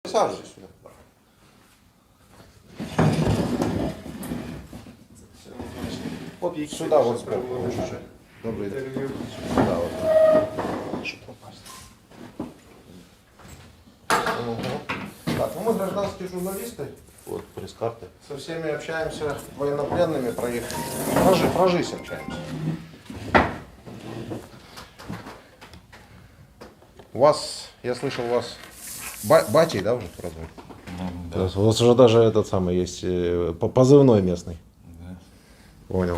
Присаживайтесь сюда. Вот сюда вот сбоку. Добрый день. Сюда вот. Чтобы попасть. Так, ну мы гражданские журналисты. Вот пресс-карты. Со всеми общаемся, военнопленными, про их про жизнь общаемся. У вас, я слышал, у вас батей, да, уже прозвали? Да. То есть у вас уже даже этот самый есть позывной местный. Да. Понял.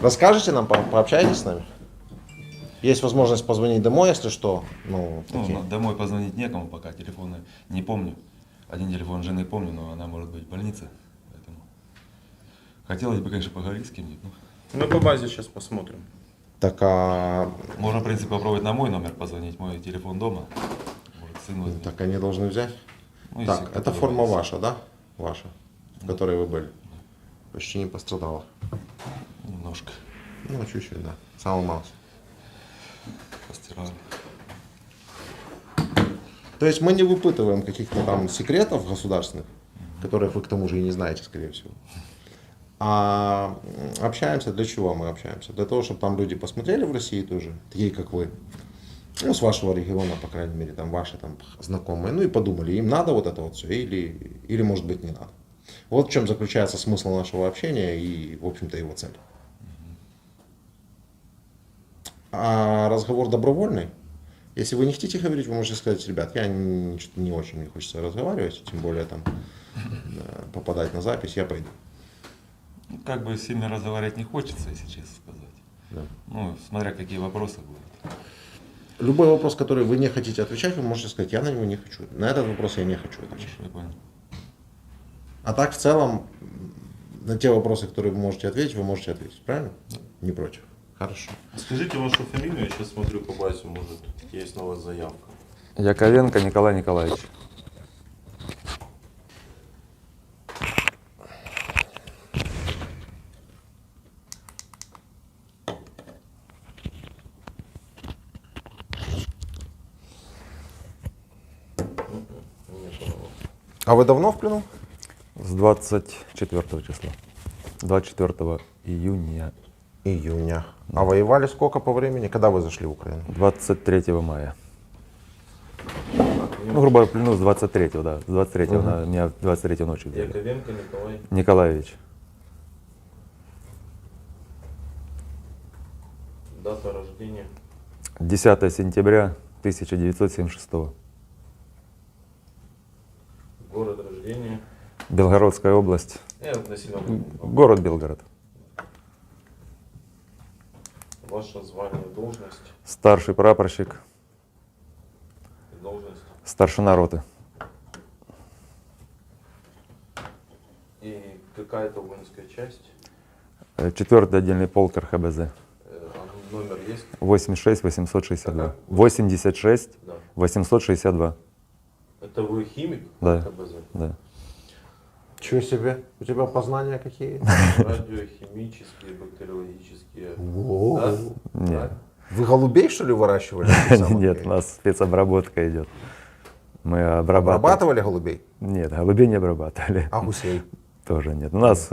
Расскажете нам, пообщайтесь с нами? Есть возможность позвонить домой, если что. Ну, Домой позвонить некому пока, телефоны не помню. Один телефон жены помню, но она может быть в больнице. Поэтому хотелось бы, конечно, поговорить с кем-нибудь. Мы по базе сейчас посмотрим. Так, а... Можно, в принципе, попробовать на мой номер позвонить, мой телефон дома. Может, сын возьмет. Так, они должны взять? Ну, Так, если это кто-то форма есть. ваша, да? Ваша, в которой вы были? Почти не пострадала. Немножко Ну, чуть-чуть, да. Самый малый. постирали. То есть мы не выпытываем каких-то там секретов государственных, которых вы к тому же и не знаете, скорее всего. А общаемся, для чего мы общаемся? Для того, чтобы там люди посмотрели в России тоже, такие как вы, ну, с вашего региона, по крайней мере, там ваши там знакомые, ну и подумали, им надо вот это вот все или может быть не надо. Вот в чем заключается смысл нашего общения и, в общем-то, его цель. А разговор добровольный. Если вы не хотите говорить, вы можете сказать, ребят, я не очень мне хочется разговаривать, тем более там попадать на запись, я пойду. Ну, как бы сильно разговаривать не хочется, если честно сказать. Да. Ну, смотря какие вопросы будут. Любой вопрос, который вы не хотите отвечать, вы можете сказать, я на него не хочу. На этот вопрос я не хочу отвечать. Хорошо, я понял. А так в целом, на те вопросы, которые вы можете ответить, вы можете ответить, правильно? Да. Не против. Хорошо. Скажите вашу фамилию, я сейчас смотрю по базе, может есть на вас заявка. Яковенко Николай Николаевич. А вы давно в плену? С 24 числа. 24 июня. Июня. А воевали сколько по времени? Когда вы зашли в Украину? 23 мая. Ну, грубо говоря, ну, с 23-го, да. С 23-го, меня 23 ночью взяли. Яковенко Николай. Николаевич. Дата рождения. 10 сентября 1976. Город рождения. Белгородская область. Населенный пункт. Город Белгород. Ваше звание, должность Старший прапорщик. и должность. Старшина роты. И какая-то воинская часть. 4-й отдельный полк РХБЗ. Номер есть? 86 862. Ага. 86 Да. 862. Это вы химик? Да. КБЗ? Да. Чего себе? У тебя познания какие? Радиохимические, бактериологические. Да? Нет. Вы голубей, что ли, выращивали? Нет, у нас спецобработка идет. Мы обрабатываем. Обрабатывали голубей? Нет, голубей не обрабатывали. А гусей? Тоже нет. У нас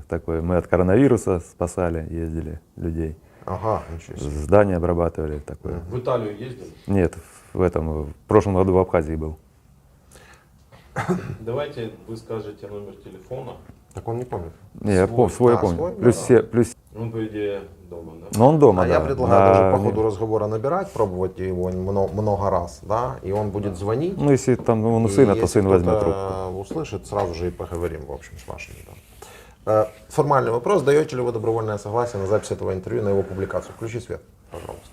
такое, мы от коронавируса спасали, ездили людей. Ага, ничего себе. Здания обрабатывали такое. В Италию ездили? Нет, в прошлом году в Абхазии был. Давайте вы скажете номер телефона. Так он не помнит. Не, я Свой. свой А, помню. свой? Плюс, Да. плюс. Он, по идее, дома, да? Но он дома, А да. я предлагаю На- даже по ходу разговора набирать, пробовать его много раз, да, и он будет звонить. Ну, если там он у И сына, то если сын возьмет кто-то трубку. услышит, сразу же и поговорим, в общем, с вашими. Да. Формальный вопрос. Даете ли вы добровольное согласие на запись этого интервью, на его публикацию? Включи свет, пожалуйста.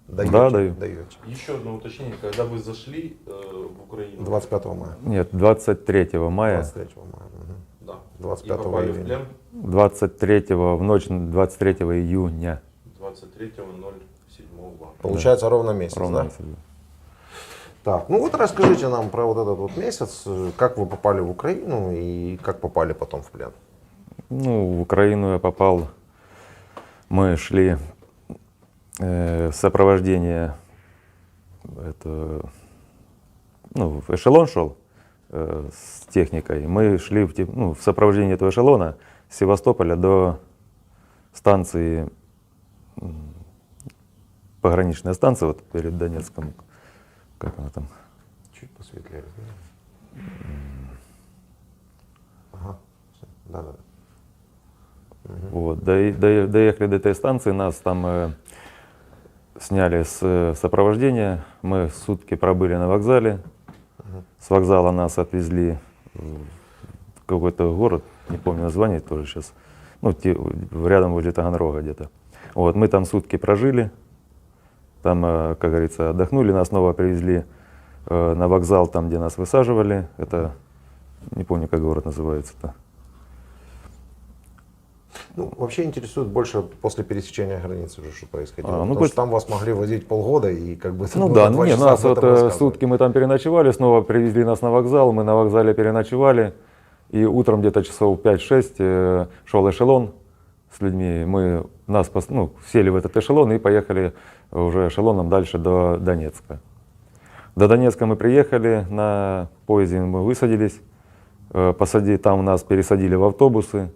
Даете? Да, даю. Даете. Еще одно уточнение. Когда вы зашли в Украину? 25 мая. Нет, 23 мая. 23 мая. Мгм. Да. 25 И попали в июня. плен 23 в ночь 23 июня. 23.07. Получается ровно месяц, Ровно да? месяц, да. Так, ну вот расскажите нам про вот этот вот месяц, как вы попали в Украину и как попали потом в плен. Ну, в Украину я попал. Мы шли в сопровождение ну, эшелон шел с техникой. Мы шли в сопровождении этого эшелона с Севастополя до станции, пограничная станция вот перед Донецком, как она там? Чуть посветлее. Ага, да. Вот, доехали до этой станции, нас там сняли с сопровождения, мы сутки пробыли на вокзале, с вокзала нас отвезли в какой-то город, не помню название тоже сейчас, ну, рядом возле Таганрога где-то. Вот, мы там сутки прожили, там, как говорится, отдохнули, нас снова привезли на вокзал, там, где нас высаживали, это, не помню, как город называется-то. Ну, вообще интересует больше после пересечения границы уже, что происходило. Ну, Потому что там вас могли возить полгода, и как бы... Ну было да, 2 не, часа нас об этом вот рассказывать. сутки мы там переночевали, снова привезли нас на вокзал, мы на вокзале переночевали, и утром где-то часов 5-6 шел эшелон с людьми, сели в этот эшелон и поехали уже эшелоном дальше до Донецка. До Донецка мы приехали, на поезде мы высадились, там нас пересадили в автобусы,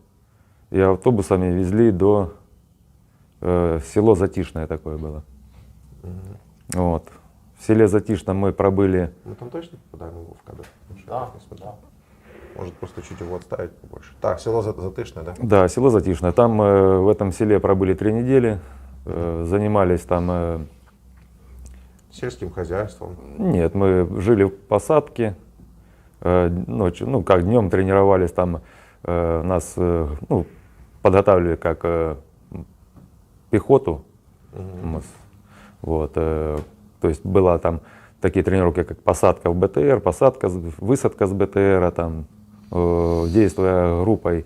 и автобусами везли до село Затишное такое было. Вот. В селе Затишном мы пробыли. Мы там точно попадаем в кадр? Да, Да. Может просто чуть его отставить побольше. Так, село Затышное, да? Да, село Затишное. Там в этом селе пробыли 3 недели, занимались там. Сельским хозяйством. Нет, мы жили в посадке, ночью, как днем тренировались там, нас подготавливали как пехоту. Вот, то есть была там такие тренировки, как посадка в БТР, высадка с БТРа, там, действуя группой,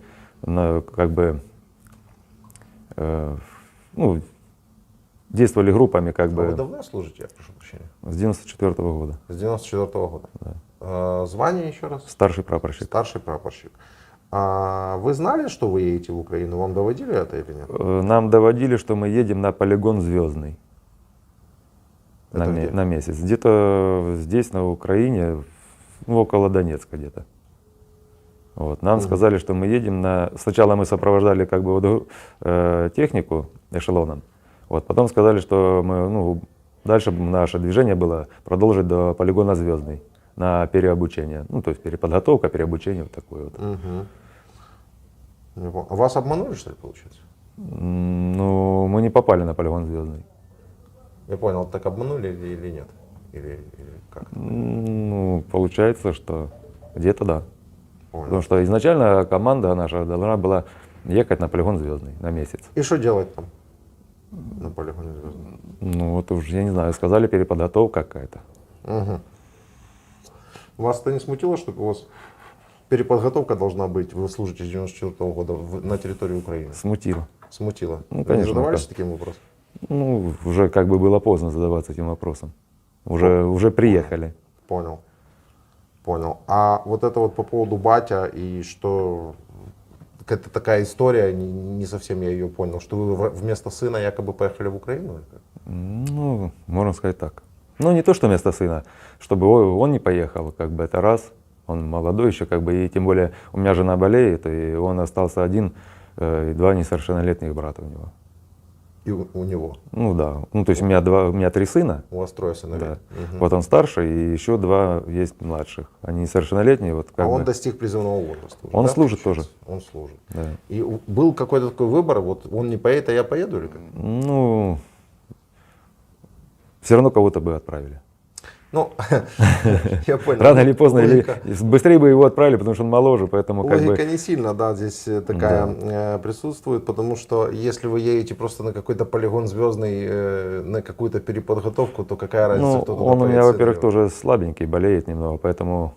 действовали группами как бы. Вы давно служите, я прошу прощения? С 94-го года. С 94-го года. Да. Звание еще раз? Старший прапорщик. Старший прапорщик. А вы знали, что вы едете в Украину? Вам доводили это или нет? Нам доводили, что мы едем на полигон Звездный на месяц. Где-то здесь, на Украине, около Донецка где-то. Вот. Нам сказали, что мы едем Сначала мы сопровождали как бы технику эшелоном. Вот. Потом сказали, что мы, дальше наше движение было продолжить до полигона Звездный на переобучение. То есть переподготовка, переобучение, вот такое вот. А вас обманули, что ли, получается? Мы не попали на полигон Звездный. Я понял, так обманули или нет? Или как? Получается, что где-то да. Понял. Потому что изначально команда наша должна была ехать на полигон Звездный на месяц. И что делать там? На полигоне Звездный? Вот уж, я не знаю, сказали, переподготовка какая-то. Вас это не смутило, что у вас переподготовка должна быть, вы служите с 94 года на территории Украины? Смутило. Смутило? Ну, Вы не конечно, задавались как. таким вопросом? Уже как бы было поздно задаваться этим вопросом. Уже приехали. Понял. А вот это вот по поводу батя и что это такая история, не совсем я ее понял, что вы вместо сына якобы поехали в Украину? Можно сказать так. Не то, что вместо сына, чтобы он не поехал, как бы это раз. Он молодой еще, как бы, и тем более у меня жена болеет, и он остался один, и 2 несовершеннолетних брата у него. И у него? Да. То есть у меня 3 сына. У вас 3 сыновей? Да. Вот он старший, и еще 2 есть младших. Они несовершеннолетние. Вот, как он бы. достиг призывного возраста уже, Он да, служит получается? тоже. Он служит. Да. И был какой-то такой выбор, вот он не поедет, а я поеду или как? Все равно кого-то бы отправили. Я понял. Рано или поздно, Логика. или быстрее бы его отправили, потому что он моложе, поэтому как бы... Логика не сильно, да, здесь такая присутствует, потому что если вы едете просто на какой-то полигон Звездный, на какую-то переподготовку, то какая разница, кто туда Он у меня, поедет, во-первых, тоже слабенький, болеет немного, поэтому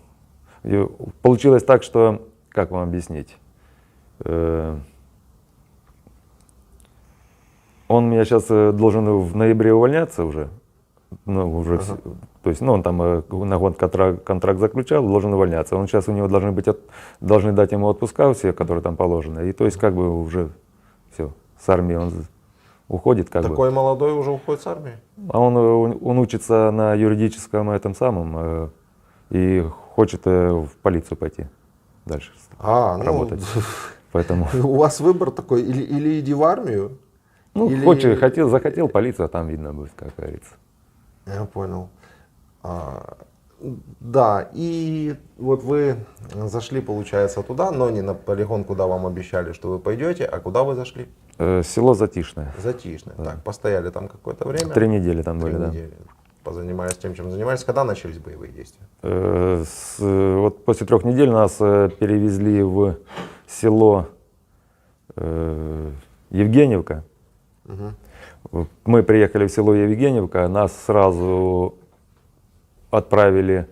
получилось так, что, как вам объяснить, он у меня сейчас должен в ноябре увольняться уже, то есть, он там на год контракт заключал, должен увольняться. Он сейчас, у него должны дать ему отпуска все, которые там положены. И то есть, как бы уже все, с армии он уходит. Такой молодой уже уходит с армии? А он учится на юридическом и хочет в полицию пойти дальше работать. Поэтому, У вас выбор такой, или иди в армию, ну, или... захотел полицию, а там видно будет, как говорится. Я понял. Да, и вот вы зашли, получается, туда, но не на полигон, куда вам обещали, что вы пойдете, а куда вы зашли? Село Затишное. Затишное. Да. Так, постояли там какое-то время. 3 недели там 3 были, да. недели. Позанимались тем, чем занимались. Когда начались боевые действия? Вот после 3 недель нас перевезли в село Евгеньевка. Угу. Мы приехали в село Евгеньевка, нас сразу отправили,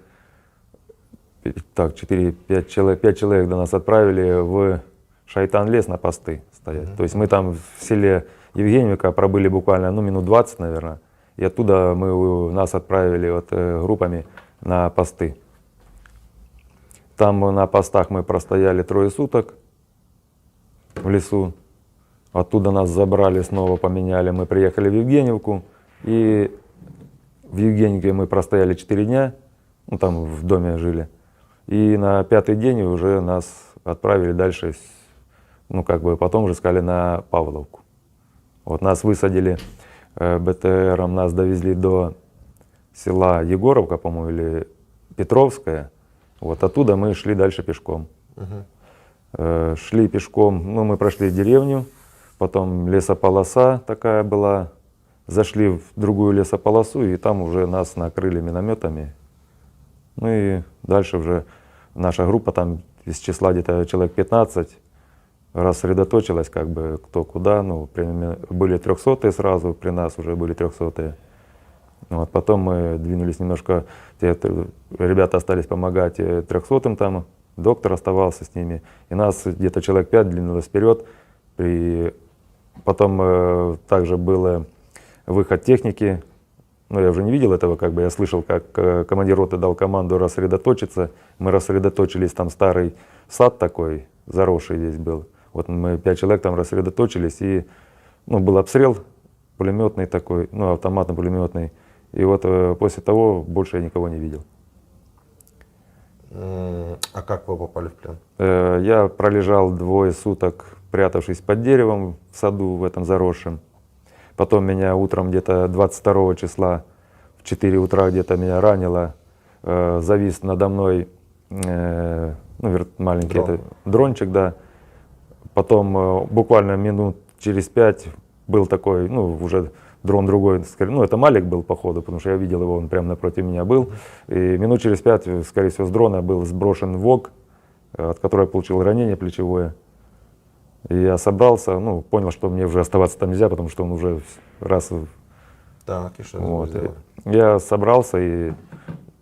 так, 5 человек до нас отправили в Шайтан-лес на посты стоять. То есть мы там в селе Евгеньевка пробыли буквально минут 20, наверное, и оттуда нас отправили вот, группами на посты. Там на постах мы простояли 3 суток в лесу. Оттуда нас забрали, снова поменяли. Мы приехали в Евгеньевку. И в Евгеньевке мы простояли 4 дня. Ну, там в доме жили. И на 5-й день уже нас отправили дальше. Ну, как бы потом уже сказали на Павловку. Вот нас высадили БТРом, нас довезли до села Егоровка, по-моему, или Петровская. Вот оттуда мы шли дальше пешком. Шли пешком, ну, мы прошли деревню, потом лесополоса такая была, зашли в другую лесополосу, и там уже нас накрыли минометами. Ну и дальше уже наша группа, там из числа где-то человек 15, рассредоточилась, как бы кто куда. Ну, были 300-е сразу, при нас уже были 300-е. Вот, потом мы двинулись немножко, ребята остались помогать 300-м там, доктор оставался с ними, и нас где-то человек 5 двинулось вперед. Потом также был выход техники, но я уже не видел этого, как бы я слышал, как командир роты дал команду рассредоточиться. Мы рассредоточились, там старый сад такой, заросший здесь был. Вот мы 5 человек там рассредоточились, и ну, был обстрел пулеметный такой, ну, автоматно-пулеметный. И вот после того больше я никого не видел. А как вы попали в плен? Я пролежал 2 суток, прятавшись под деревом в саду в этом заросшем. Потом меня утром где-то 22 числа в 4 утра где-то меня ранило. Завис надо мной маленький дрончик, да. Потом буквально минут через 5 был такой, ну уже дрон другой, ну это Малик был походу, потому что я видел его, он прямо напротив меня был. И минут через 5, скорее всего, с дрона был сброшен ВОГ, от которого я получил ранение плечевое. И я собрался, ну, понял, что мне уже оставаться там нельзя, потому что он уже раз... Так, и что Вот. вы сделали? Я собрался и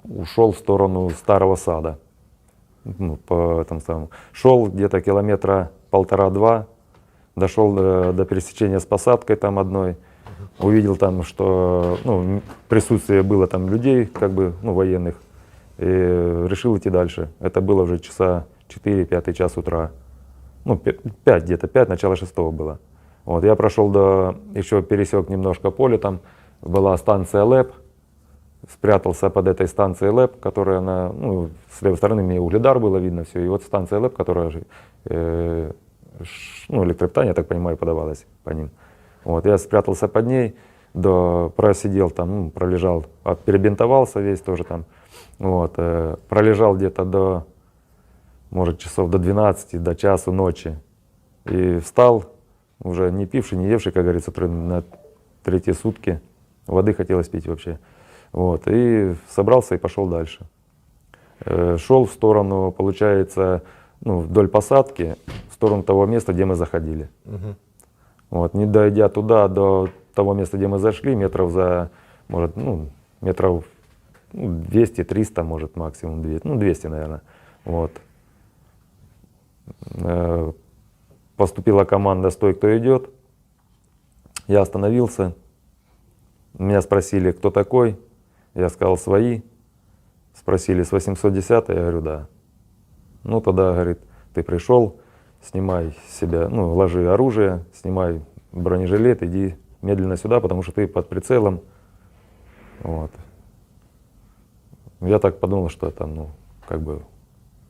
ушел в сторону Старого Сада. Ну, по этому самому. Шел где-то 1,5-1,5 километра, дошел до пересечения с посадкой там одной. Увидел там, что ну, присутствие было там людей, как бы, ну, военных, и решил идти дальше. Это было уже часа 4-5 час утра. Ну, 5 где-то, 5, начало 6 было. Вот, я прошел еще пересек немножко поле, там была станция ЛЭП, спрятался под этой станцией ЛЭП, которая ну, с левой стороны мне угледар было видно все, и вот станция ЛЭП, которая, ну, электропитание, я так понимаю, подавалось по ним. Вот, я спрятался под ней, просидел там, ну, пролежал, перебинтовался весь тоже там, вот, пролежал где-то до, может, часов до 12, до часу ночи, и встал, уже не пивший, не евший, как говорится, на 3-е сутки, воды хотелось пить вообще, вот, и собрался и пошел дальше. Шел в сторону, получается, ну, вдоль посадки, в сторону того места, где мы заходили. Вот, не дойдя туда, до того места, где мы зашли, метров за, может, ну, метров 200-300, может, максимум 200, ну, 200, наверное. Вот. Поступила команда «Стой, кто идет». Я остановился. Меня спросили, кто такой. Я сказал, свои. Спросили, с 810-й? Я говорю, да. Ну, тогда, говорит, ты пришел, снимай с себя, ну, ложи оружие, снимай бронежилет, иди медленно сюда, потому что ты под прицелом. Вот. Я так подумал, что это, ну, как бы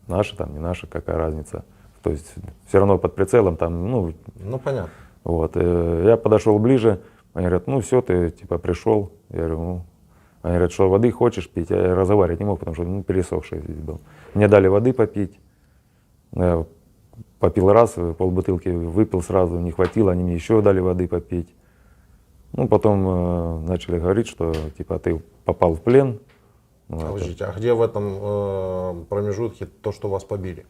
наши, там, не наши, какая разница. То есть все равно под прицелом там, ну, Ну, понятно. вот. Я подошел ближе, они говорят, ну все, ты типа пришел. Я говорю, ну, они говорят, что воды хочешь пить? Я разговаривать не мог, потому что ну, пересохший здесь был. Мне дали воды попить. Я попил раз, полбутылки выпил сразу, не хватило, они мне еще дали воды попить. Ну, потом начали говорить, что типа ты попал в плен. Ну, это- Подождите, а где в этом промежутке то, что вас побили?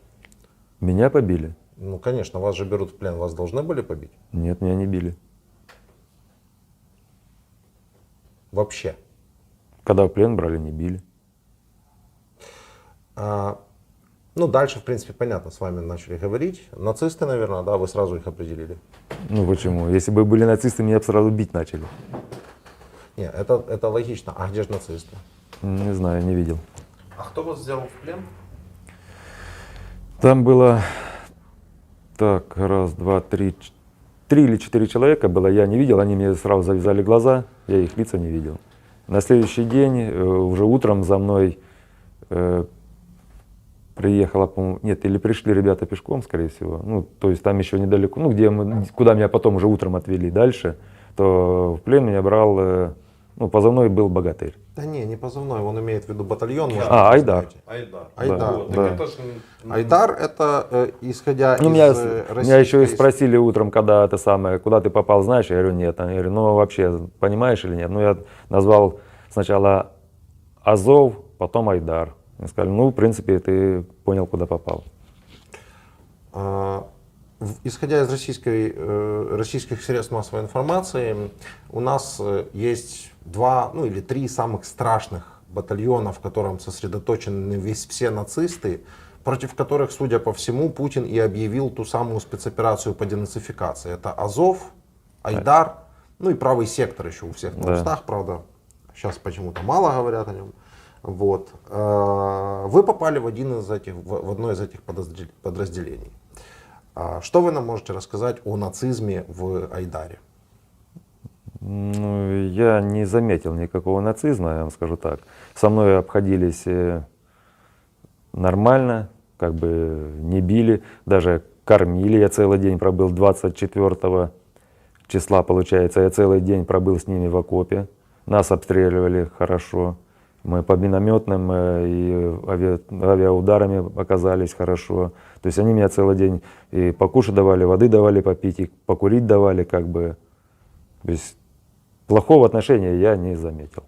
Меня побили? Ну, конечно, вас же берут в плен, вас должны были побить? Нет, меня не били. Вообще. Когда в плен брали, не били. Ну, дальше, в принципе, понятно, с вами начали говорить. Нацисты, наверное, да, вы сразу их определили. Ну почему? Если бы были нацисты, меня бы сразу бить начали. Не, это логично. А где же нацисты? Не знаю, не видел. А кто вас взял в плен? Там было так, раз, два, три или четыре человека было, я не видел, они мне сразу завязали глаза, я их лица не видел. На следующий день, уже утром за мной приехала, по-моему, нет, или пришли ребята пешком, скорее всего, ну, то есть там еще недалеко, ну, куда меня потом уже утром отвели дальше, то в плен меня брал, ну, позывной был «Богатырь». Да не позывной, он имеет в виду батальон. может, А, вы Айдар. знаете. Айдар. Айдар, Вот, да. так это ж, Айдар это, исходя Ну, из меня российской... еще и спросили утром, когда это самое, куда ты попал, знаешь? Я говорю, нет. Они говорят, ну вообще, понимаешь или нет? Ну, я назвал сначала Азов, потом Айдар. Они сказали, ну, в принципе, ты понял, куда попал. Исходя из российских средств массовой информации, у нас есть 2, ну или 3 самых страшных батальона, в котором сосредоточены все нацисты, против которых, судя по всему, Путин и объявил ту самую спецоперацию по денацификации. Это Азов, Айдар, ну и правый сектор еще у всех на Да. устах, правда. Сейчас почему-то мало говорят о нем. Вот. Вы попали в одно из этих подразделений. Что вы нам можете рассказать о нацизме в Айдаре? Ну, я не заметил никакого нацизма, я вам скажу так. Со мной обходились нормально, как бы не били, даже кормили. Я целый день пробыл 24 числа, получается, я целый день пробыл с ними в окопе. Нас обстреливали хорошо. Мы по минометным и авиаударами оказались хорошо. То есть они меня целый день и покушать давали, воды давали попить, и покурить давали, как бы. То есть плохого отношения я не заметил.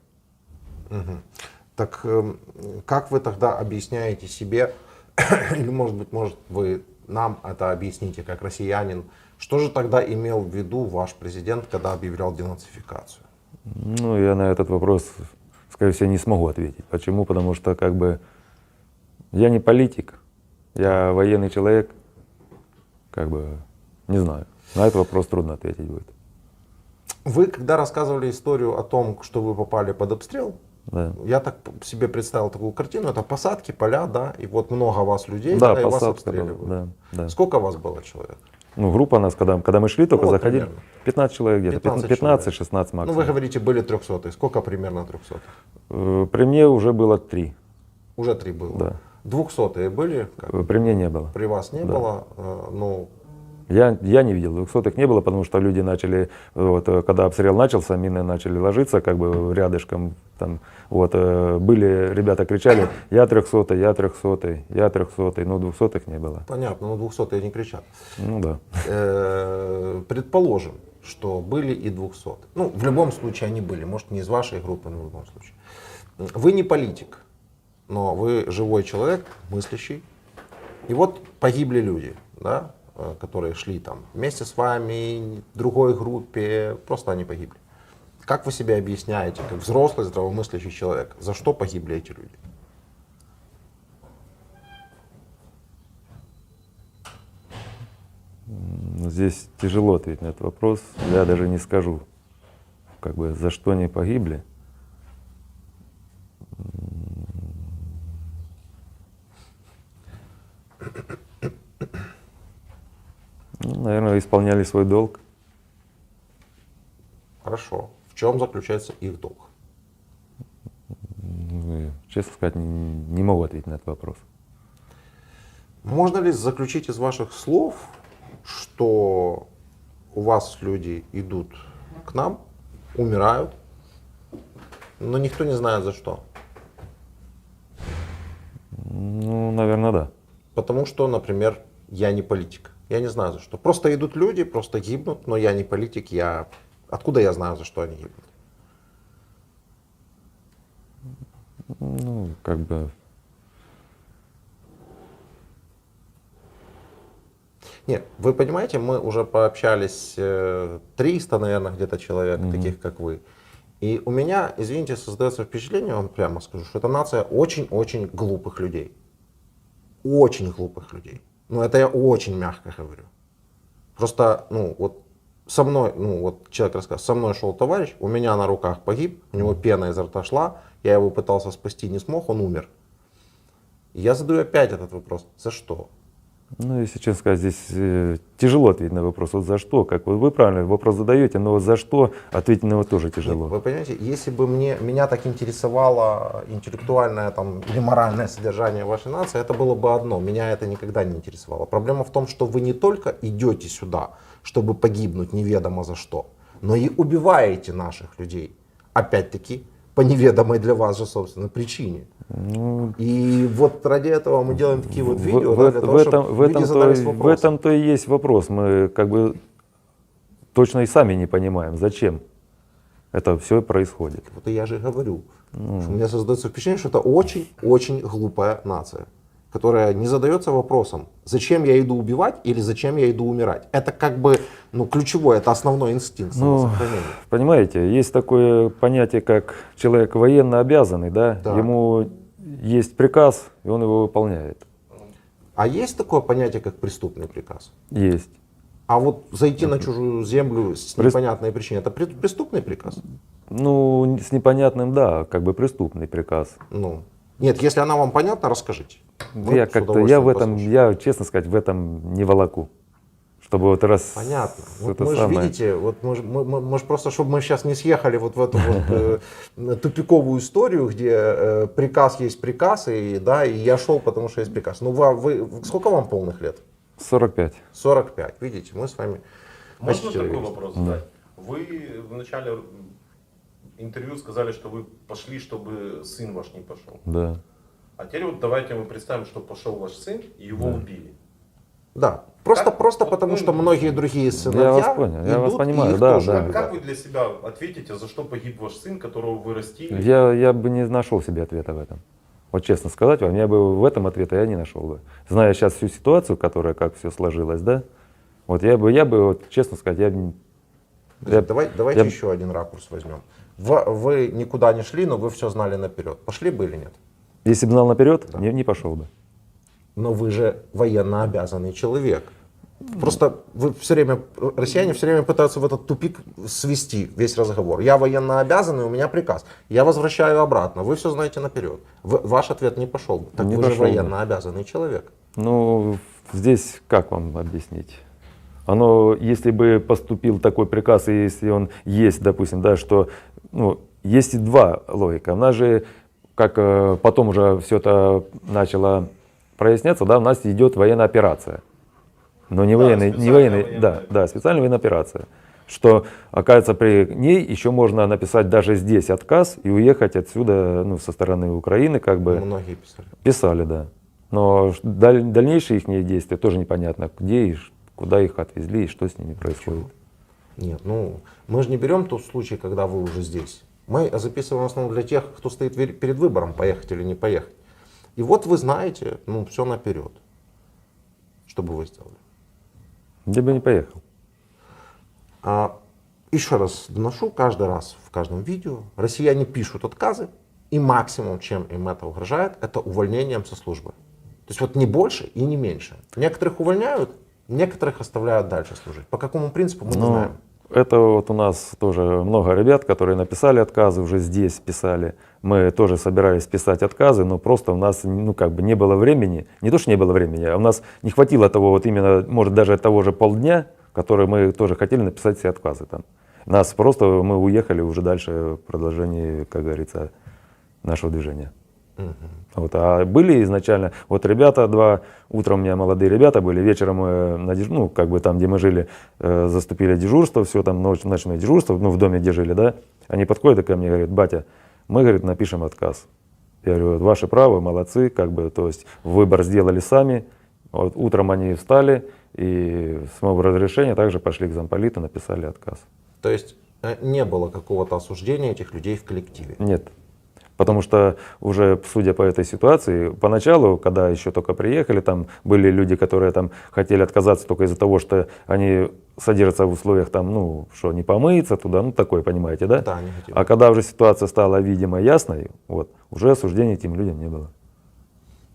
Так как вы тогда объясняете себе, или может вы нам это объясните как россиянин, что же тогда имел в виду ваш президент, когда объявлял денацификацию? Ну, я на этот вопрос, скорее всего, не смогу ответить. Почему? Потому что, как бы, я не политик, я военный человек, как бы, не знаю. На этот вопрос трудно ответить будет. Вы, когда рассказывали историю о том, что вы попали под обстрел, Да, я так себе представил такую картину, это посадки, поля, да, и вот много вас людей, да, и вас посадка, обстреливают. да, да. Сколько вас было человек? Ну, группа нас, когда мы шли, только Ну, вот заходили, примерно. 15 человек где-то, 15 15-16 Ну, максимум. вы говорите, были 300. Сколько примерно 300? При мне уже было 3, Уже 3 было. да. 200 были? Как? При мне не было. При вас не Да. было? Ну, Я не видел, 200-х не было, потому что люди начали, вот, когда обстрел начался, мины начали ложиться как бы рядышком. Там, вот, были, ребята кричали, я 300, я 300, я 300, но 200-х не было. понятно, но 200 не кричат. Ну да. Предположим, что были и 200. Ну, в любом случае они были, может не из вашей группы, но в любом случае. Вы не политик, но вы живой человек, мыслящий. И вот погибли люди, да, которые шли там вместе с вами, в другой группе, просто они погибли. Как вы себе объясняете, как взрослый, здравомыслящий человек, за что погибли эти люди? Здесь тяжело ответить на этот вопрос. Я даже не скажу, как бы, за что они погибли. Ну, наверное, исполняли свой долг. Хорошо. В чем заключается их долг? Ну, и в честно сказать, не могу ответить на этот вопрос. Можно ли заключить из ваших слов, что у вас люди идут к нам, умирают, но никто не знает за что? Ну, наверное, да. Потому что, например, я не политик. Я не знаю за что. Просто идут люди, просто гибнут, но я не политик. Откуда я знаю, за что они гибнут? Ну, как бы... Нет, вы понимаете, мы уже пообщались 300, наверное, где-то человек, таких как вы. И у меня, извините, создается впечатление, я вам прямо скажу, что это нация очень-очень глупых людей. Очень глупых людей. Ну, это я очень мягко говорю. Просто, ну, вот со мной, ну, вот человек рассказал, со мной шел товарищ, у меня на руках погиб, у него пена изо рта шла, я его пытался спасти, не смог, он умер. И я задаю опять этот вопрос, за что? Ну, если честно сказать, здесь тяжело ответить на вопрос, вот за что, как вы правильно вопрос задаете, но вот за что ответить на него тоже тяжело. Вы понимаете, если бы меня так интересовало интеллектуальное там, или моральное содержание вашей нации, это было бы одно, меня это никогда не интересовало. Проблема в том, что вы не только идете сюда, чтобы погибнуть неведомо за что, но и убиваете наших людей, опять-таки, по неведомой для вас же, собственно, причине. Ну, И вот ради этого мы делаем такие вот видео, в, да, для того, чтобы люди задались в вопросом. этом-то и есть вопрос. Мы как бы точно и сами не понимаем, зачем это все происходит. Вот и я же говорю, что у меня создается впечатление, что это очень-очень глупая нация, которая не задается вопросом, зачем я иду убивать или зачем я иду умирать. Это как бы ключевое, это основной инстинкт самосохранения. Понимаете, есть такое понятие, как человек военно обязанный, да? Да. Ему есть приказ, и он его выполняет. А есть такое понятие, как преступный приказ? Есть. А вот зайти на чужую землю с непонятной причиной, это преступный приказ? Ну, с непонятным, да, как бы преступный приказ. Ну, нет, если она вам понятна, расскажите. Мы Я с как-то, удовольствием я в этом, послушаем. я, честно сказать, в этом не волоку. Чтобы вот раз... Понятно. Вот это мы же, самое. видите, вот мы ж просто, чтобы мы сейчас не съехали вот в эту вот тупиковую историю, где приказ есть приказ, и, да, и я шел, потому что есть приказ. Ну, сколько вам полных лет? 45. 45. Видите, мы с вами... Можно почти такой ровесники. вопрос задать? Вы в начале интервью сказали, что вы пошли, чтобы сын ваш не пошел. Да. А теперь вот давайте мы представим, что пошел ваш сын и его убили. Да, просто Вот потому, мы- что многие другие Я сыновья вас понял, я вас идут, и понимаю, их да, тоже да. убивают. Как вы для себя ответите, за что погиб ваш сын, которого вы растили? Я бы не нашел себе ответа в этом. Вот честно сказать вам, я бы в этом ответа я не нашел бы. Зная сейчас всю ситуацию, которая как все сложилось, да, вот я бы вот, честно сказать, Давайте я- еще один ракурс возьмем. Вы никуда не шли, но вы все знали наперед. Пошли бы или нет? если бы знал наперед, не пошел бы. Но вы же военно обязанный человек. Просто вы все время, россияне все время пытаются в этот тупик свести весь разговор. Я военно обязанный, у меня приказ. Я возвращаю обратно. Вы все знаете наперед. Ваш ответ не пошел бы. Так Не вы же пошел бы. военно обязанный человек. Ну, здесь как вам объяснить? Оно, если бы поступил такой приказ, и если он есть, допустим, да, что, ну, есть и два логика. У нас же, как потом уже все это начало проясняться, да, у нас идет военная операция. Но не военный, не военный, да, специальная военная операция. Что, оказывается, при ней еще можно написать даже здесь отказ и уехать отсюда, ну, со стороны Украины, как бы. Многие писали. Писали, да. Но дальнейшие их действия тоже непонятно, где и куда их отвезли и что с ними происходит. Нет, ну мы же не берем тот случай, когда вы уже здесь. Мы записываем в основном для тех, кто стоит перед выбором, поехать или не поехать. И вот вы знаете, ну, все наперед. Что бы вы сделали? Я бы не поехал. Еще раз доношу, каждый раз в каждом видео россияне пишут отказы, и максимум, чем им это угрожает, это увольнением со службы. То есть вот не больше и не меньше. Некоторых увольняют, некоторых оставляют дальше служить. По какому принципу мы не Ну, знаем. это вот у нас тоже много ребят, которые написали отказы, уже здесь писали. Мы тоже собирались писать отказы, но просто у нас, ну, как бы не было времени. Не то, что не было времени, а у нас не хватило того вот именно, может, даже того же полдня, который мы тоже хотели написать все отказы там. Нас просто, мы уехали уже дальше в продолжении, как говорится, нашего движения. Вот, а были изначально, вот ребята два, утром у меня молодые ребята были, вечером мы ну, как бы там, где мы жили, заступили дежурство, все там ночное дежурство, ну, в доме, где жили, да, они подходят ко мне и говорят: батя, мы, говорит, напишем отказ. Я говорю: ваше право, молодцы, как бы, то есть выбор сделали сами. Вот, утром они встали и с моего разрешения также пошли к замполиту, написали отказ. То есть не было какого-то осуждения этих людей в коллективе? Нет. Потому что уже, судя по этой ситуации, поначалу, когда еще только приехали, там были люди, которые там хотели отказаться только из-за того, что они содержатся в условиях там, ну, что не помыться туда, ну, такое, понимаете, да? Да, не хотели. А когда уже ситуация стала, видимо, ясной, вот, уже осуждения этим людям не было.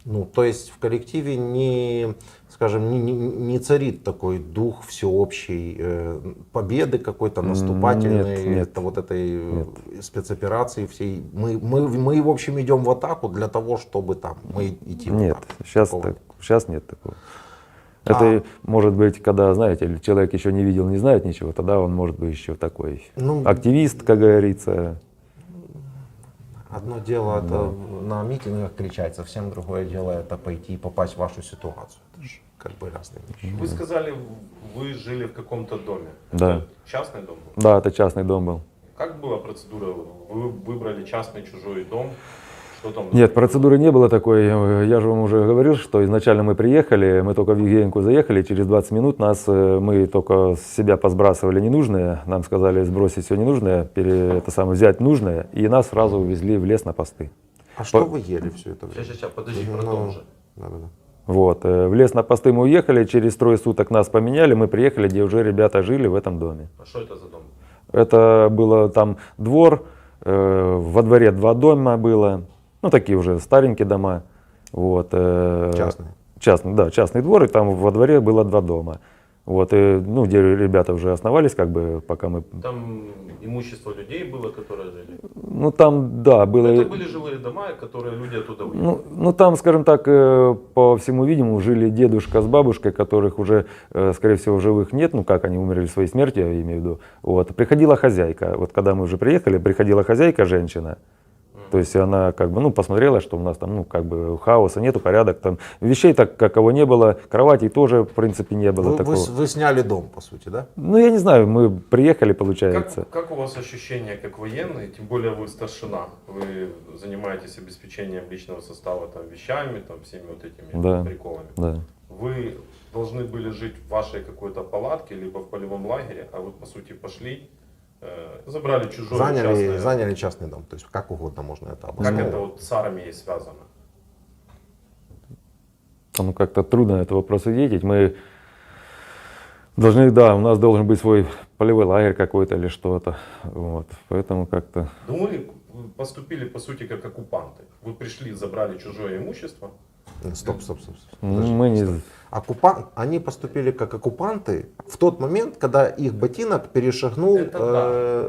Ну, то есть в коллективе не, скажем, не царит такой дух всеобщей победы какой-то наступательной, Нет. это вот этой спецоперации всей. Мы, в общем, идем в атаку для того, чтобы там мы идти в Нет, атаку. сейчас нет такого. Это может быть, когда, знаете, человек еще не видел, не знает ничего, тогда он может быть еще такой активист, как говорится. Одно дело это на митингах кричать, совсем другое дело это пойти и попасть в вашу ситуацию. Это же как бы разные вещи. Вы сказали, вы жили в каком-то доме. Да. Это частный дом был? Да, это частный дом был. Как была процедура? Вы выбрали частный чужой дом? Что там? Нет, процедуры не было такой. Я же вам уже говорил, что изначально мы приехали, мы только в Евгеньку заехали, через 20 минут мы только с себя посбрасывали ненужное, нам сказали сбросить все ненужное, взять нужное, и нас сразу увезли в лес на посты. А что вы ели все это время? Сейчас, подожди, про дом же. Да. Вот, в лес на посты мы уехали, через 3 суток нас поменяли, мы приехали, где уже ребята жили в этом доме. А что это за дом? Это было там двор, во дворе 2 дома было. Ну, такие уже старенькие дома. Вот, Частные? Частный двор, и там во дворе было 2 дома. Вот, ну, где ребята уже основались, как бы, пока мы... Там имущество людей было, которые жили? Ну, там, да, было... Это были жилые дома, которые люди оттуда уехали? Ну, там, скажем так, по всему видимому, жили дедушка с бабушкой, которых уже, скорее всего, в живых нет, ну, как они умерли своей смертью, я имею в виду. Вот, приходила хозяйка, вот, когда мы уже приехали, приходила хозяйка, женщина. То есть она как бы, ну, посмотрела, что у нас там, ну, как бы хаоса нету, порядок, там вещей так какого не было, кроватей тоже, в принципе, не было такого. Вы сняли дом, по сути, да? Ну, я не знаю, мы приехали, получается. Как у вас ощущения как военный, тем более вы старшина, вы занимаетесь обеспечением личного состава там, вещами, там, всеми вот этими приколами. Да. Вы должны были жить в вашей какой-то палатке, либо в полевом лагере, а вы, по сути, пошли, забрали чужое заняли частный дом, то есть как угодно можно это обосновать. Как это вот с армией связано? Ну, как-то трудно на этот вопрос ответить. Мы должны, да, у нас должен быть свой полевой лагерь какой-то или что-то. Вот. Поэтому как-то... Ну, вы поступили, по сути, как оккупанты. Вы пришли, забрали чужое имущество. Стоп. Мы не... Они поступили как оккупанты в тот момент, когда их ботинок перешагнул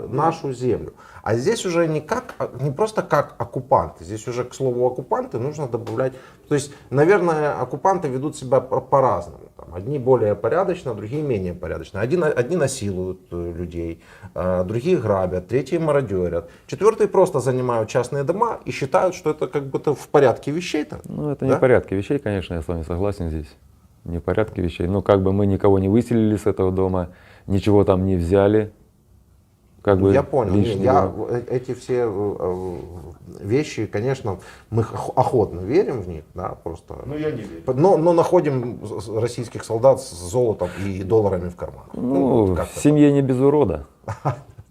нашу землю. А здесь уже не просто как оккупанты, здесь уже к слову оккупанты нужно добавлять. То есть, наверное, оккупанты ведут себя по-разному. Одни более порядочно, другие менее порядочно. Одни насилуют людей, другие грабят, третьи мародерят, 4 просто занимают частные дома и считают, что это как бы в порядке вещей-то. Ну, это не в порядке вещей, конечно, я с вами согласен здесь. Не в порядке вещей. Но как бы мы никого не выселили с этого дома, ничего там не взяли. Как бы я понял. лишнего. Эти все вещи, конечно, мы охотно верим в них, да, просто. Ну, я не верю. Но находим российских солдат с золотом и долларами в карманах. Ну, вот в семье не без урода.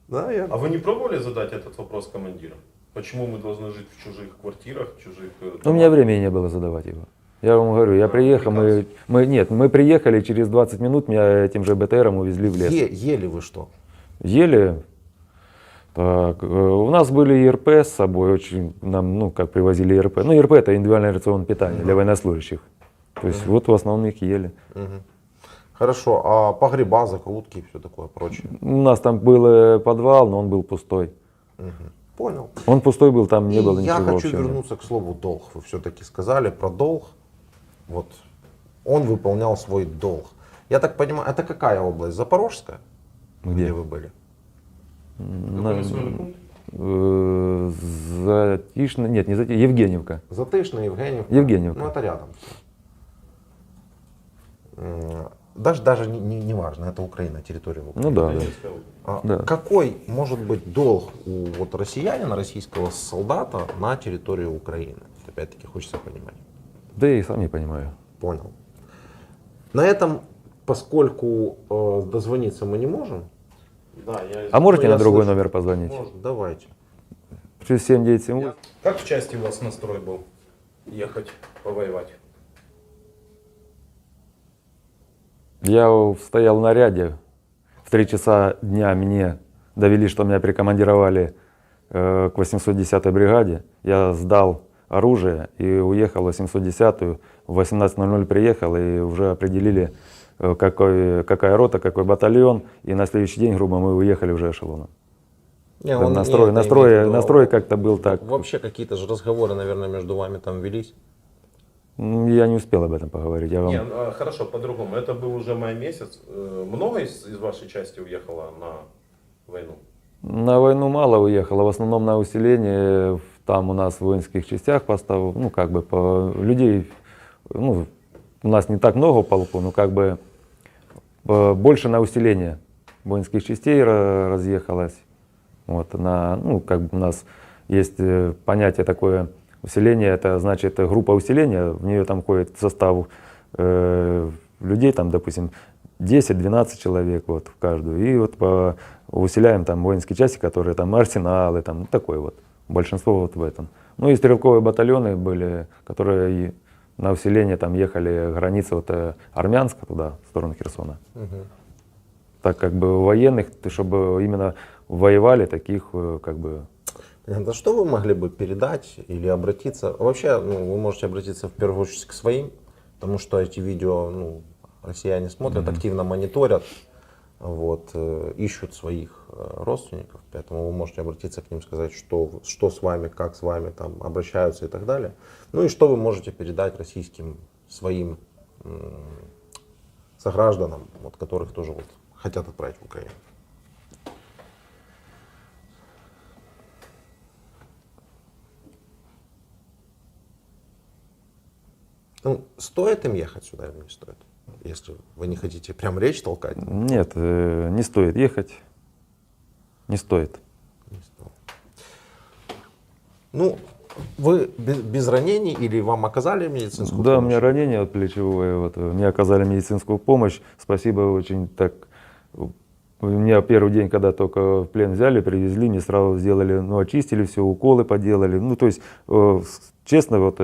Да, А вы не пробовали задать этот вопрос командирам? Почему мы должны жить в чужих квартирах, в чужих... У меня времени не было задавать его. Я вам говорю, я приехал, мы приехали, через 20 минут меня этим же БТРом увезли в лес. Ели вы что? Ели. Так, у нас были ИРП с собой, очень нам, ну, как привозили ИРП. Ну, ИРП это индивидуальное рационное питание для военнослужащих. То есть вот в основном их ели. Хорошо, а погреба, закрутки и все такое прочее? У нас там был подвал, но он был пустой. Понял. Он пустой был, там не было Я ничего хочу вообще. вернуться к слову долг. Вы все-таки сказали про долг. Вот. Он выполнял свой долг. Я так понимаю, это какая область? Запорожская? Где вы были? Какой населенный пункт? Затишно, нет, не Затишно, Евгеньевка. Затышно, Евгеньевка. Евгеньевка. Ну, это рядом. Даже не важно, это Украина, территория Украины. Ну да, да. Донецкая область. Да. Какой может быть долг у вот россиянина, российского солдата на территории Украины? Опять-таки хочется понимать. Да я и сам не понимаю. Понял. На этом, поскольку дозвониться мы не можем, Да, А можете я на другой слышу. номер позвонить? давайте. Плюс 7978. Как в части у вас настрой был ехать повоевать? Я стоял в наряде. В 3 часа дня мне довели, что меня прикомандировали к 810-й бригаде. Я сдал оружие и уехал в 810-ю. В 18:00 приехал и уже определили, какая рота, какой батальон. И на следующий день, грубо, мы уехали уже эшелоном. Настрой как-то был так. Вообще какие-то же разговоры, наверное, между вами там велись. Я не успел об этом поговорить. Я вам... Не, хорошо, по-другому. Это был уже май месяц. Много из вашей части уехало на войну? На войну мало уехало, в основном на усиление. Там у нас в воинских частях поставил, ну как бы по людей, ну у нас не так много в полку, но как бы больше на усиление воинских частей разъехалось. Вот, ну как бы у нас есть понятие такое усиление, это значит группа усиления, в нее там входит в состав людей, там допустим 10-12 человек вот, в каждую. И вот усиляем там воинские части, которые там арсеналы, там такой вот. Большинство вот в этом. Ну и стрелковые батальоны были, которые и на усиление там ехали границы вот Армянска туда, в сторону Херсона. Так как бы военных, чтобы именно воевали, таких как бы... Да что вы могли бы передать или обратиться? Вообще, вы можете обратиться в первую очередь к своим, потому что эти видео россияне смотрят, активно мониторят, вот, ищут своих родственников, поэтому вы можете обратиться к ним, сказать, что с вами, как с вами, там, обращаются и так далее. Ну и что вы можете передать российским своим согражданам, вот, которых тоже вот, хотят отправить в Украину. Стоит им ехать сюда или не стоит? Если вы не хотите прям речь толкать? Нет, не стоит ехать. Не стоит. Не стоит. Ну, вы без ранений или вам оказали медицинскую помощь? Да, у меня ранение вот, плечевое, вот, мне оказали медицинскую помощь. Спасибо очень так. Меня первый день, когда только в плен взяли, привезли, мне сразу сделали, очистили все, уколы поделали. Ну, то есть, честно, вот,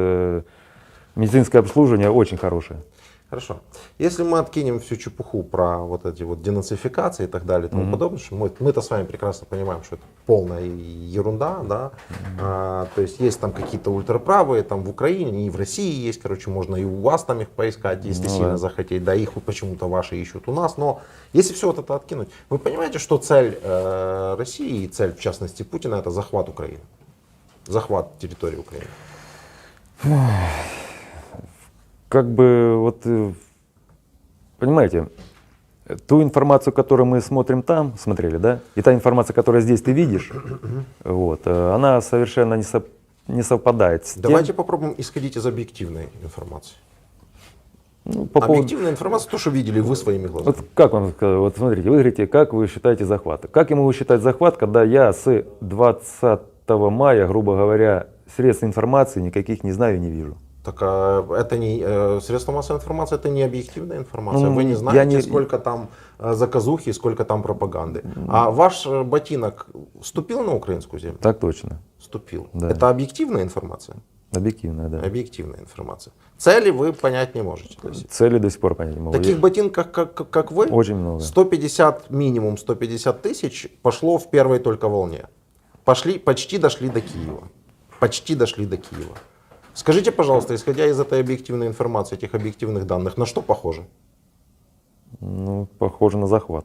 медицинское обслуживание очень хорошее. Хорошо. Если мы откинем всю чепуху про вот эти вот денацификации и так далее и тому подобное, что мы-то с вами прекрасно понимаем, что это полная ерунда, да, то есть там какие-то ультраправые, там в Украине и в России есть, короче, можно и у вас там их поискать, если сильно захотеть, да, их почему-то ваши ищут у нас, но если все вот это откинуть, вы понимаете, что цель России и цель, в частности, Путина, это захват Украины, захват территории Украины? Как бы, вот, понимаете, ту информацию, которую мы смотрели, да, и та информация, которую здесь ты видишь, вот, она совершенно не совпадает с тем. Давайте попробуем исходить из объективной информации. По Объективная информация, то, что видели вы своими глазами. Вот как вам сказать, вот смотрите, вы говорите, как вы считаете захват? Как я могу считать захват, когда я с 20 мая, грубо говоря, средств информации никаких не знаю и не вижу? Так это не средства массовой информации, это не объективная информация. Вы не знаете, сколько там заказухи, сколько там пропаганды. А ваш ботинок вступил на украинскую землю? Так точно. Вступил. Да. Это объективная информация? Объективная, да. Объективная информация. Цели вы понять не можете. Цели до сих пор понять не могу. Таких ботинков, как вы, очень много. 150, минимум 150 тысяч пошло в первой только волне. Почти дошли до Киева. Почти дошли до Киева. Скажите, пожалуйста, исходя из этой объективной информации, этих объективных данных, на что похоже? Похоже на захват.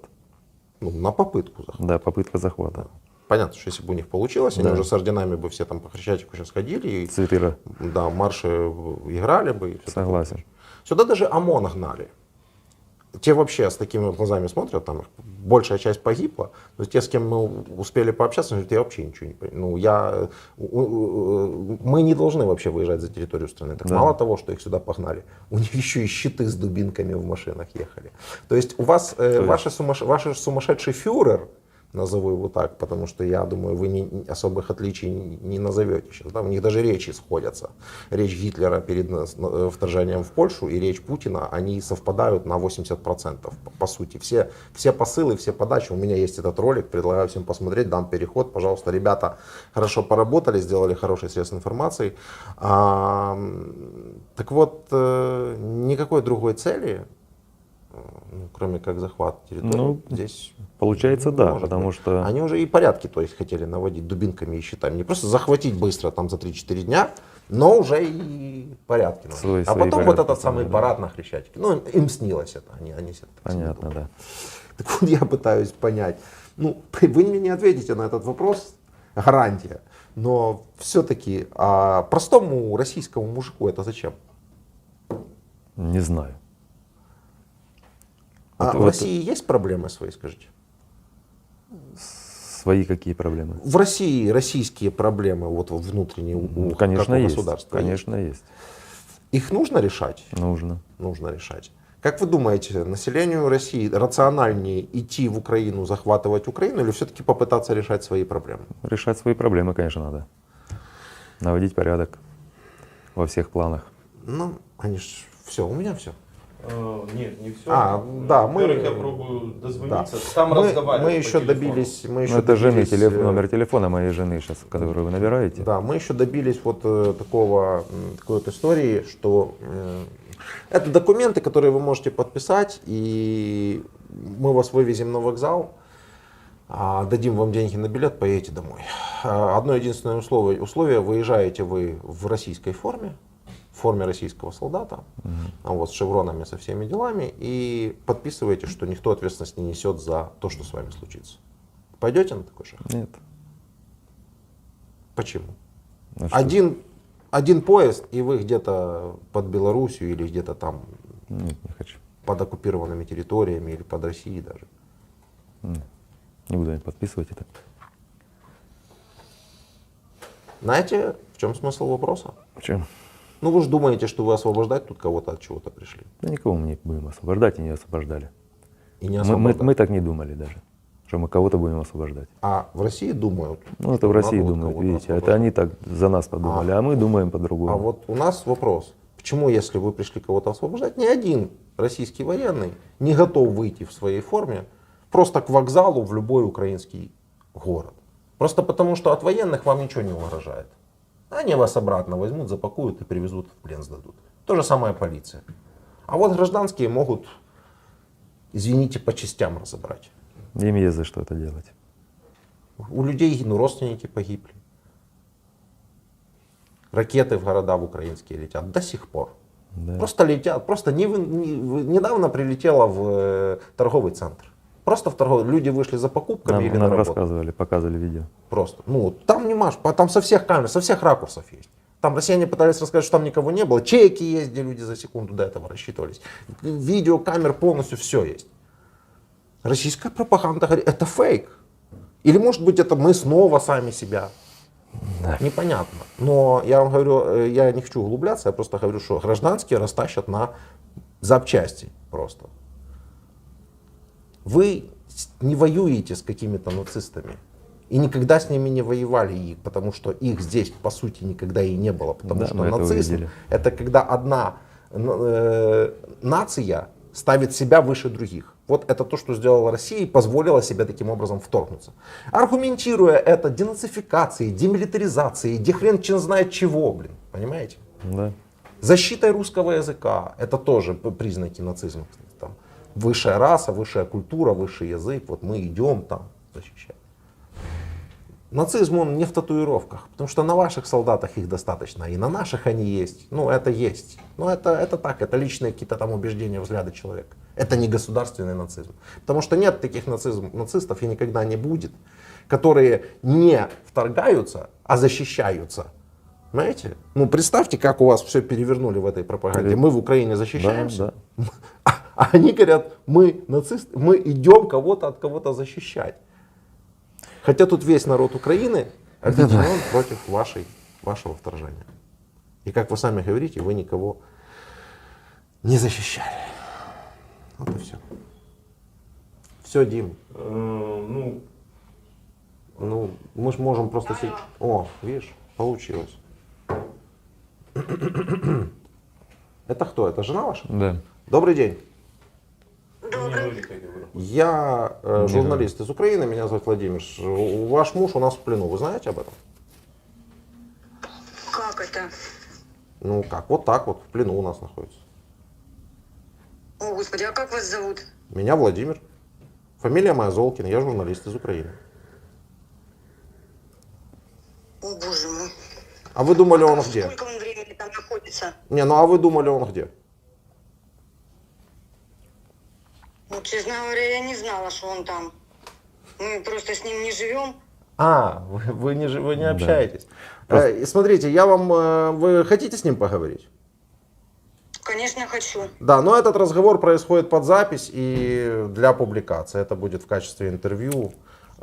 На попытку захвата. Да, попытка захвата. Понятно, что если бы у них получилось, они уже с орденами бы все там по Хрещатику сейчас ходили. И, Цветы. Да, марши играли бы. И все. Согласен. Такое. Сюда даже ОМОН гнали. те вообще с такими вот глазами смотрят, там большая часть погибла, но те, с кем мы успели пообщаться, говорят, я вообще ничего не понимаю. Мы не должны вообще выезжать за территорию страны. Так Да. мало того, что их сюда погнали, у них еще и щиты с дубинками в машинах ехали. То есть у вас ваш сумасшедший фюрер, назову его так, потому что я думаю, вы особых отличий не назовете сейчас. Да? У них даже речи сходятся. Речь Гитлера перед вторжением в Польшу и речь Путина, они совпадают на 80%. По сути, все посылы, все подачи. У меня есть этот ролик, предлагаю всем посмотреть, дам переход. Пожалуйста, ребята хорошо поработали, сделали хороший средств информации. Так вот, никакой другой цели, кроме как захват территории, здесь Получается, не да, может потому быть. что... Они уже и порядки, то есть, хотели наводить дубинками и щитами. Не просто захватить быстро там за 3-4 дня, но уже и порядки наводить. Свои А потом вот порядки этот самый да. парад на Хрещатике. Ну, им снилось это, они себе так Понятно, себе да. Так вот я пытаюсь понять. Ну, вы мне не ответите на этот вопрос, гарантия. Но все-таки простому российскому мужику это зачем? Не знаю. В Вот России есть проблемы свои, скажите? свои какие проблемы? В России российские проблемы вот внутренние Конечно, как у есть. государства. Конечно, есть. Их нужно решать? Нужно. Нужно решать. Как вы думаете, населению России рациональнее идти в Украину, захватывать Украину, или все-таки попытаться решать свои проблемы? Решать свои проблемы, конечно, надо. Наводить порядок во всех планах. Ну, они ж все, у меня все. Нет, не все. Да, мы... Во-первых, я пробую дозвониться. Да. Там разговаривать мы по еще телефону. добились... Мы Ну, еще это жены, добились, номер телефона моей жены сейчас, который вы набираете. Да, мы еще добились вот такой вот истории, что это документы, которые вы можете подписать, и мы вас вывезем на вокзал, дадим вам деньги на билет, поедете домой. Одно единственное условие, выезжаете вы в российской форме, в форме российского солдата, вот, с шевронами, со всеми делами, и подписываете, что никто ответственность не несет за то, что с вами случится. Пойдете на такой шаг? Нет. Почему? А что? Один поезд, и вы где-то под Белоруссию или где-то там Нет, не хочу. под оккупированными территориями или под Россией даже. Не буду я подписывать это. Знаете, в чем смысл вопроса? Почему? Ну вы же думаете, что вы освобождать тут кого-то от чего-то пришли. Да никого мы не будем освобождать и не освобождали. И не Мы освобождать. так не думали даже, что мы кого-то будем освобождать. А в России думают. Ну, это что в России надо вот думают, кого-то видите. Это освобождать. они так за нас подумали, а мы думаем по-другому. А вот у нас вопрос. Почему, если вы пришли кого-то освобождать, ни один российский военный не готов выйти в своей форме просто к вокзалу в любой украинский город? Просто потому, что от военных вам ничего не угрожает. Они вас обратно возьмут, запакуют и привезут в плен, сдадут. То же самое полиция. А вот гражданские могут, извините, по частям разобрать. Им есть за что это делать. У людей родственники погибли. Ракеты в города в украинские летят до сих пор. Да. Просто летят. Просто недавно прилетело в торговый центр. Просто в торговый. Люди вышли за покупками или на Нам работу. рассказывали, показывали видео. Просто. Ну, там не маш, там со всех камер, со всех ракурсов есть. Там россияне пытались рассказать, что там никого не было. Чеки есть, где люди за секунду до этого рассчитывались. Видео, камер, полностью все есть. Российская пропаганда говорит, это фейк. Или может быть это мы снова сами себя. Да. Непонятно. Но я вам говорю, я не хочу углубляться, я просто говорю, что гражданские растащат на запчасти просто. Вы не воюете с какими-то нацистами. И никогда с ними не воевали, потому что их здесь по сути никогда и не было. Потому Да, что мы это нацизм увидели. это когда одна нация ставит себя выше других. Вот это то, что сделала Россия и позволила себе таким образом вторгнуться. Аргументируя это денацификацией, демилитаризацией, хрен знает чего, блин, понимаете? Да. Защитой русского языка, это тоже признаки нацизма. Там, высшая раса, высшая культура, высший язык, вот мы идем там защищать. Нацизм, он не в татуировках, потому что на ваших солдатах их достаточно, и на наших они есть. Ну, это есть. Но это так, это личные какие-то там убеждения, взгляды человека. Это не государственный нацизм. Потому что нет таких нацистов и никогда не будет, которые не вторгаются, а защищаются. Понимаете? Ну, представьте, как у вас все перевернули в этой пропаганде. Мы в Украине защищаемся, Да. А они говорят, мы нацисты, мы идем кого-то от кого-то защищать. Хотя тут весь народ Украины объединен против вашего вторжения. И как вы сами говорите, вы никого не защищали. Вот и все. Все, Дим. Ну, мы же можем просто сидеть. О, видишь, получилось. Это кто? Это жена ваша? Да. Добрый день. Добрый. Я журналист из Украины, меня зовут Владимир. Ваш муж у нас в плену, вы знаете об этом? Как это? Ну как, вот так вот, в плену у нас находится. О, Господи, а как вас зовут? Меня Владимир. Фамилия моя Золкин, я журналист из Украины. О, Боже мой. А вы думали, он где? Сколько он времени там находится? Не, ну а вы думали, он где? Ну, честно говоря, я не знала, что он там. Мы просто с ним не живем. А, вы не общаетесь. Смотрите, вы хотите с ним поговорить? Конечно, хочу. Да, но этот разговор происходит под запись и для публикации. Это будет в качестве интервью.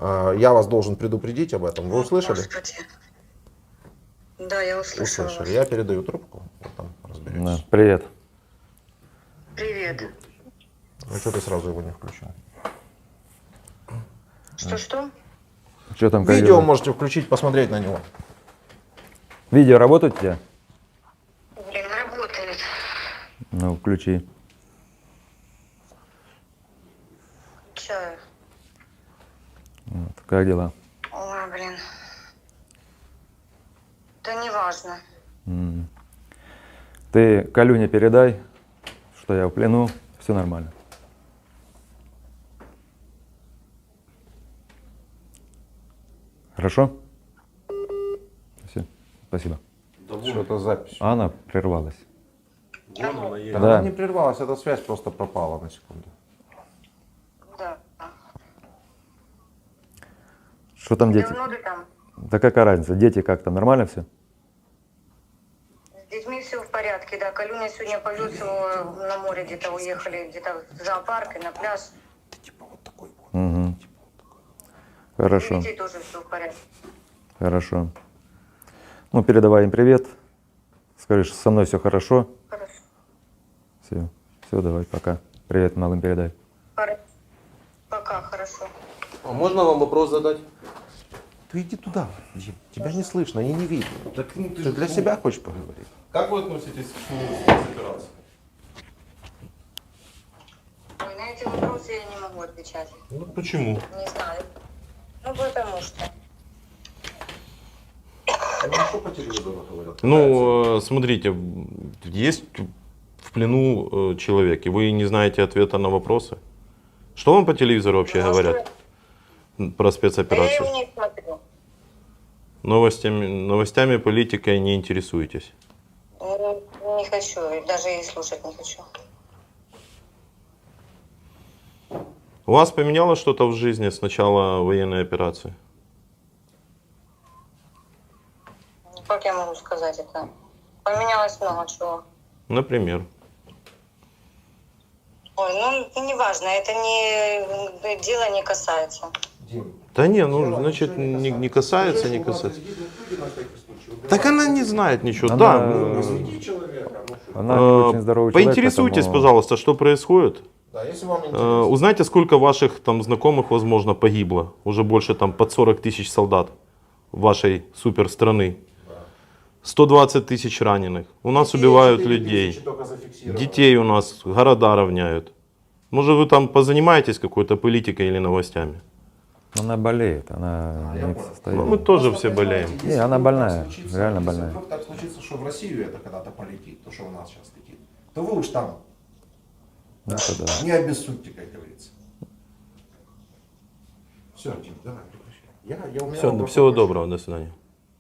Я вас должен предупредить об этом. Вы услышали? Господи. Да, я услышала. Услышали. Я передаю трубку. Вот там разберетесь. Да. Привет. Привет. Ну что ты сразу его не включил? Что-что? Что там, как Видео дела? можете включить, посмотреть на него. Видео работает у тебя? Блин, работает. Ну, включи. Чаю. Вот, как дела? Ой, блин. Да не важно. Ты Калюне передай, что я в плену, все нормально. Хорошо? Все, спасибо. Что это запись? А она прервалась. Она Да. не прервалась, эта связь просто пропала на секунду. Да. Что там дети? Давно ты там? Да какая разница, дети как там, нормально все? С детьми все в порядке, да. Калюня сегодня повез его на море, где-то уехали, где-то в зоопарк и на пляж. Угу. Хорошо, У детей тоже все в порядке. хорошо. Ну, передавай им привет. Скажи, что со мной все хорошо. Хорошо. Все, давай, пока. Привет малым передай. Хорошо. Пока, хорошо. А можно вам вопрос задать? Ты иди туда, Дим. Тебя не слышно и не видно. Так, ну, Ты для себя хочешь поговорить? Как вы относитесь к спецоперации? Ой, на эти вопросы я не могу отвечать. Ну, почему? Не знаю. Ну, потому что. Ну, что по телевизору говорят? Ну, смотрите, есть в плену человек, и вы не знаете ответа на вопросы. Что вам по телевизору вообще Ну, говорят про Да я спецоперацию? его не смотрю. Новостями, политикой не интересуетесь? Ну, не хочу, и даже и слушать не хочу. У вас поменялось что-то в жизни с начала военной операции? Как я могу сказать это? Поменялось много чего. Например. Ой, ну, неважно, это не дело не касается. Дим, Да не, ну, значит, не касается, не касается. Так она не знает ничего. Она- Да, Разведи человека. Ну, что? Она не очень здоровый человек, поинтересуйтесь, поэтому- пожалуйста, что происходит. Да, если вам интересно. Узнайте, сколько ваших там знакомых, возможно, погибло. Уже больше там под 40 тысяч солдат вашей супер страны. 120 тысяч раненых. У нас убивают людей. Детей у нас, города равняют. Может, вы там позанимаетесь какой-то политикой или новостями? Она болеет, она не в состоянии. Ну, мы тоже все болеем. Если Не, она вдруг больная, так случится, реально если больная. вдруг так случится, что в Россию это когда-то полетит, то, что у нас сейчас летит, то вы уж там Это да. не обессудьте, как говорится. Все, Дим, давай, прекращай. У меня Все, вопрос всего больше. доброго, до свидания.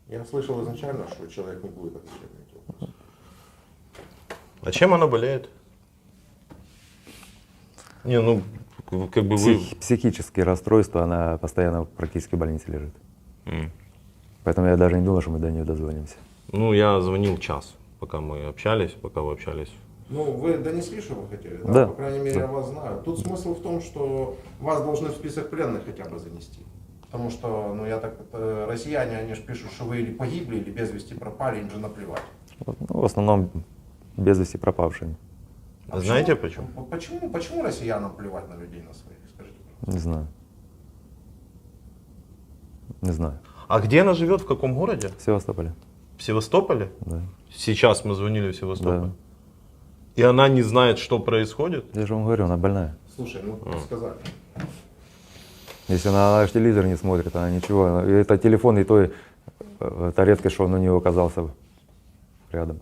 Я слышал изначально, что человек не будет отвечать на эти вопросы. А чем она болеет? Не, ну, как бы вы... Психические расстройства, она постоянно практически в больнице лежит. М. Поэтому я даже не думал, что мы до нее дозвонимся. Ну, я звонил час, пока мы общались, пока вы общались Ну, вы донесли, что вы хотели, да? Да. По крайней мере, Да. я вас знаю. Тут смысл в том, что вас должны в список пленных хотя бы занести. Потому что, ну, я так, россияне, они же пишут, что вы или погибли, или без вести пропали, им же наплевать. Вот, ну, в основном без вести пропавшие. А знаете почему? Почему россиянам плевать на людей на своих? Скажите, пожалуйста. Не знаю. Не знаю. А где она живет, в каком городе? В Севастополе. В Севастополе? Да. Сейчас мы звонили в Севастополь. Да. И она не знает, что происходит? Я же вам говорю, она больная. Слушай, ну, сказали. Если она аж телевизор не смотрит, она ничего. Это телефон, и то это редко, что он у нее оказался рядом.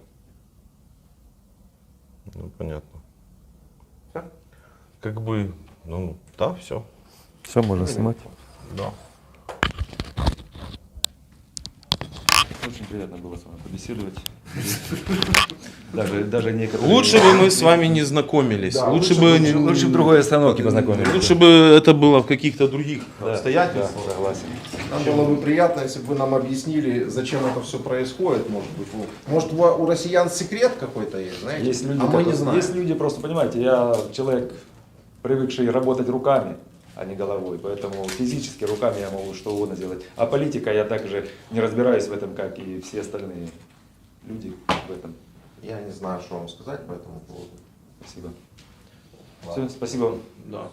Ну, понятно. Всё? Как бы, ну, да, все. Все, можно снимать. Да. Очень приятно было с вами побеседовать. Даже некоторые... Лучше бы мы с вами не знакомились. Да, лучше лучше бы... бы- Лучше в другой остановке познакомились. Лучше бы это было в каких-то других Да, обстоятельствах. да, согласен. Нам было бы приятно, если бы вы нам объяснили, зачем это все происходит, может быть. Может, у россиян секрет какой-то есть, знаете? Есть люди, а мы не которые- знаем. есть люди, просто понимаете, я человек, привыкший работать руками, а не головой, поэтому физически руками я могу что угодно сделать. А политика я также не разбираюсь в этом, как и все остальные люди в этом. Я не знаю, что вам сказать по этому поводу. Спасибо. Все, спасибо вам. Да.